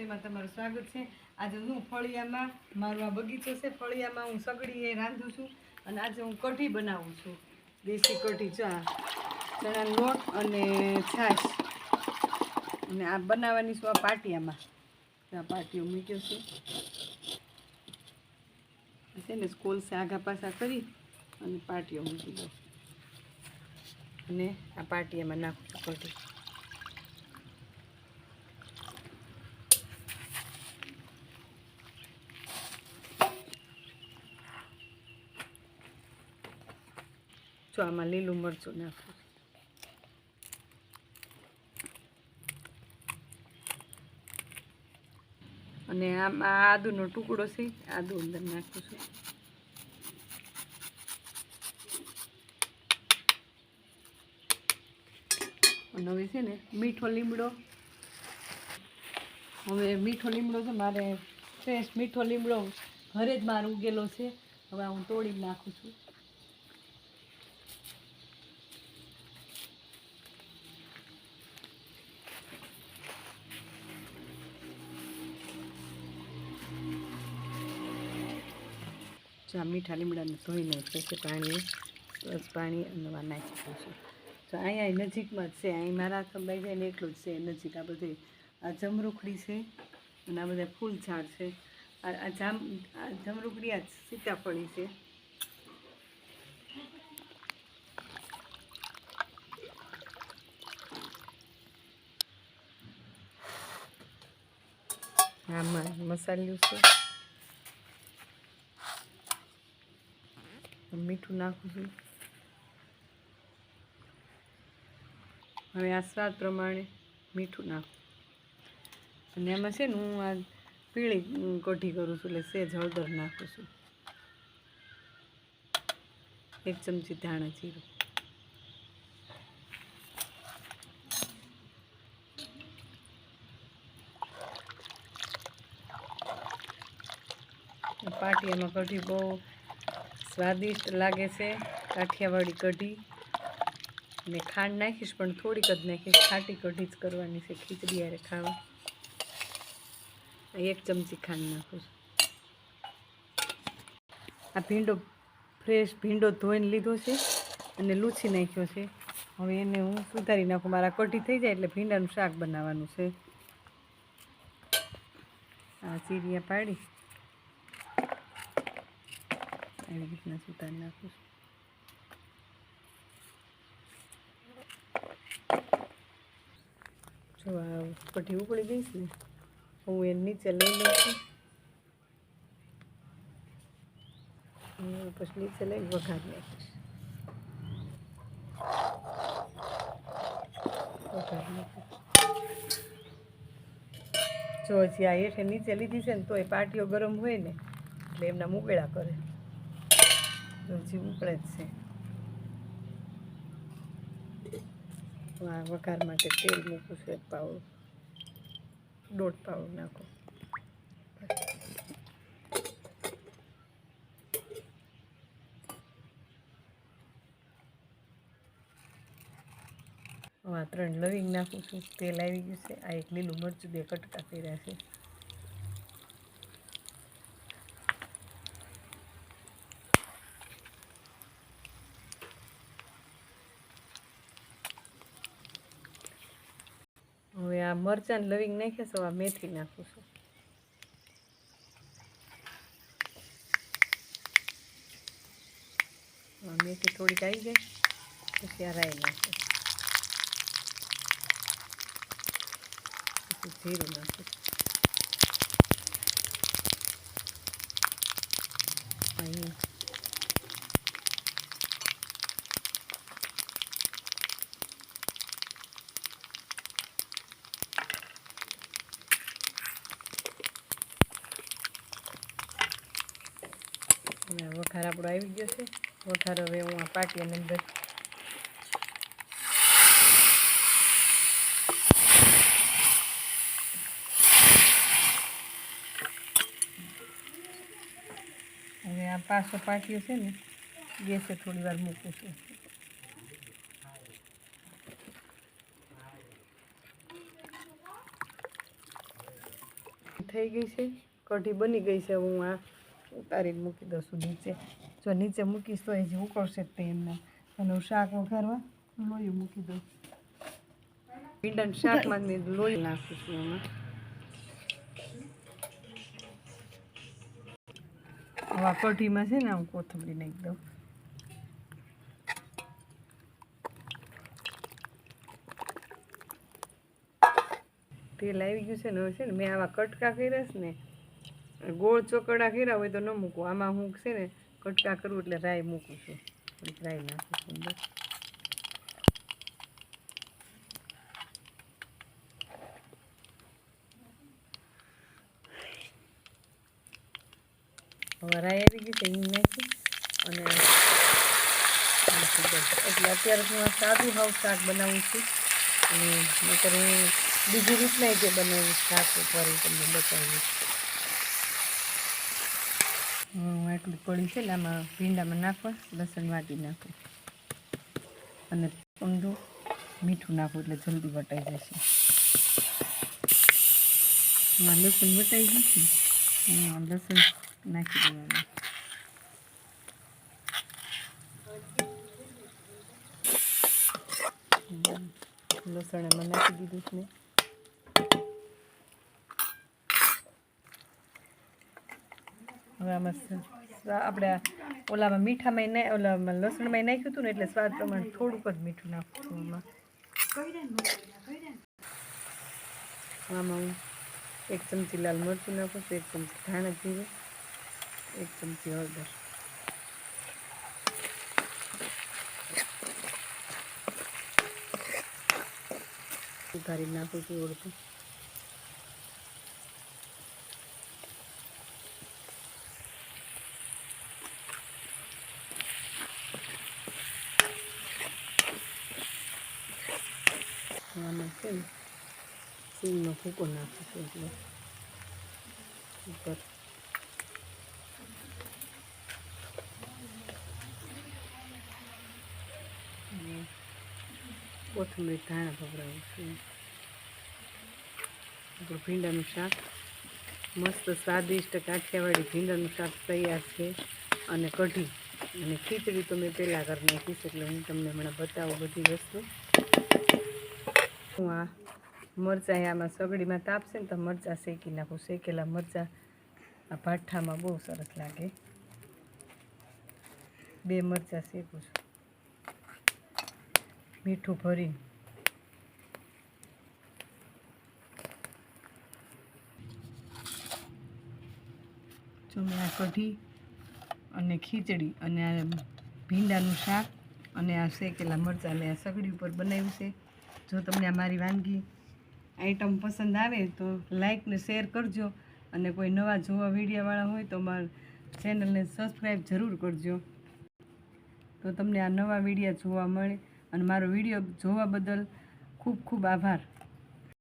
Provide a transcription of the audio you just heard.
રસોઈમાં તમારું સ્વાગત છે। આજે હું ફળિયામાં મારો આ બગીચો છે, ફળિયામાં હું સગડીએ રાંધું છું અને આજે હું કઢી બનાવું છું, દેશી કઢી। ચણાનો લોટ અને છાશ અને આ બનાવવાની છું આ પાટિયામાં। આ પાટિયો મૂક્યો છે ને સ્કૂલ સે આગા પાછા કરી અને પાટિયો મૂકી દો અને આ પાટિયામાં નાખું છું કઢી। જો આમાં લીલું મરચું નાખું અને આમાં આદુનો ટુકડો છે, આદુ અંદર નાખું છું। અને હવે છે ને મીઠો લીમડો, હવે મીઠો લીમડો છે મારે ફ્રેશ મીઠો લીમડો ઘરે જ મારે ઉગેલો છે, હવે હું તોડી નાખું છું। જો આ મીઠા લીમડાને ધોઈ નાખ્યો છે પાણી, બસ પાણી અને નાખી દઉં છું। તો અહીંયા નજીકમાં જ છે, અહીં મારા સંભાઈ જાય ને એટલું જ છે નજીક। આ બધે આ જમરૂખડી છે અને આ બધા ફૂલ ઝાડ છે। આ જમરૂખડી આ સીતાફળી છે। આમાં મસાલું છે, મીઠું નાખું છું। હવે આ સ્વાદ પ્રમાણે મીઠું નાખું અને એમાં છે ને હું આ પીળી કઢી કરું છું એટલે સહેજ હળદર નાખું છું, 1 ચમચી ધાણા જીરું, પાટિયામાં કઢી બહુ સ્વાદિષ્ટ લાગે છે, કાઠિયાવાડી કઢી। ને ખાંડ નાખીશ પણ થોડીક જ નાખીશ, ખાટી કઢી જ કરવાની છે, ખીચડી હારે ખાવા। 1 ચમચી ખાંડ નાખું છું। આ ભીંડો ફ્રેશ ભીંડો ધોઈને લીધો છે અને લૂછી નાખ્યો છે, હવે એને હું સુધારી નાખું। મારા કઢી થઈ જાય એટલે ભીંડાનું શાક બનાવવાનું છે। આ ચીરિયા પાડી આવી રીતના સુધારી નાખું છું। જો આ કઢી ઉકળી ગઈ છે ને, હું એને નીચે લઈ લઉં છું, પછી નીચે લઈને વઘાર નાખીશ। જો હજી આ હેઠે નીચે લીધી છે ને તોય પાટીઓ ગરમ હોય ને એટલે એમના મુગળા કરે, હજી ઉકળે જ છે। આ વઘાર માટે તેલ મૂકું છું, 1 પાવડું, 1.5 પાવડું નાખો। આ 3 લવિંગ નાખું છું, તેલ આવી ગયું છે। આ 1 લીલું મરચું 2 કટકા કર્યા છે। હવે આ મરચાં લવિંગ નાખ્યા છે, આ મેથી નાખું છું। મેથી થોડીક આવી જાય પછી આ રાઈ નાખું, પછી જીરું નાખું, અહીં વઘાર આપણો આવી ગયો છે। વઘાર હવે હું આ પાટિયાની અંદર હવે આ પાછો પાટિયો છે ને ગેસે થોડી વાર મૂકું છું। થઈ ગઈ છે, કઢી બની ગઈ છે. હું આ ઉતારીને મૂકી દઉં છું નીચે. જો નીચે મૂકીશ તો એ જે ઉકળશે તેલમાં. અને હું શાક વઘારવા લોહી મૂકી દઉં. ભીંડાનું શાકમાં મેં લોહી નાખું છું એમાં. હવે કઢીમાં છે ને હું કોથમરી નાખી દઉં. તેલ આવી ગયું છે ને. હવે છે ને મેં આવા કટકા કર્યા છે ને, ગોળ ચોકડા કર્યા હોય તો ન મૂકું. આમાં હું છે ને કટકા કરું એટલે રાઈ મૂકું છું. રાઈ નાખું છું અંદર. હવે રાઈ આવી ગઈ છે, હિંગ નાખી અને એટલે અત્યારે હું આ સાદું હાવ શાક બનાવું છું. અને નહીંતર હું બીજી રીતના જે બનાવું શાક ફરી તમને બતાવીશ. હું એટલું પડી છે ને આમાં ભીંડામાં નાખવા લસણ વાટી નાખું અને ઊંધું મીઠું નાખું એટલે જલ્દી વટાઈ જશે. લસણ વટાઈ જશે લસણ નાખી દેવાનું. લસણ એમાં નાખી દીધું છે. હવે આમાં આપણે ઓલામાં મીઠામાં ઓલામાં લસણમાં નાખ્યું હતું ને એટલે સ્વાદ પ્રમાણે થોડુંક જ મીઠું નાખું છું આમાં. આમાં હું 1 ચમચી લાલ મરચું નાખું છું, 1 ચમચી ધાણા જીરું, 1 ચમચી હળદર. ઉતારી નાખું છું અડધું. આમાં છે ને સિંગનો ભૂકો નાખું છું એટલે ઉપર. કોથમીર ધાણા ભભરાવું છું. આપણું ભીંડાનું શાક મસ્ત સ્વાદિષ્ટ કાઠિયાવાડી ભીંડાનું શાક તૈયાર છે. અને કઢી અને ખીચડી તો મેં પહેલાં કરી નાખીશ એટલે હું તમને હમણાં બતાવું બધી વસ્તુ. હું આ મરચાં આમાં સગડીમાં તાપશે ને તો મરચાં શેકી નાખું. શેકેલા મરચાં આ ભાઠામાં બહુ સરસ લાગે. 2 મરચાં શેકું છું મીઠું ભરીને. જો મેં આ કઢી અને ખીચડી અને આ ભીંડાનું શાક અને આ શેકેલા મરચાં મેં આ સગડી ઉપર બનાવ્યું છે. જો તમને આ મારી વાનગી આઈટમ પસંદ આવે તો લાઈક ને શેર કરજો. અને કોઈ નવા જોવા વિડીયોવાળા હોય તો મારા ચેનલને સબસ્ક્રાઈબ જરૂર કરજો તો તમને આ નવા વિડીયો જોવા મળે. અને મારો વિડીયો જોવા બદલ ખૂબ ખૂબ આભાર.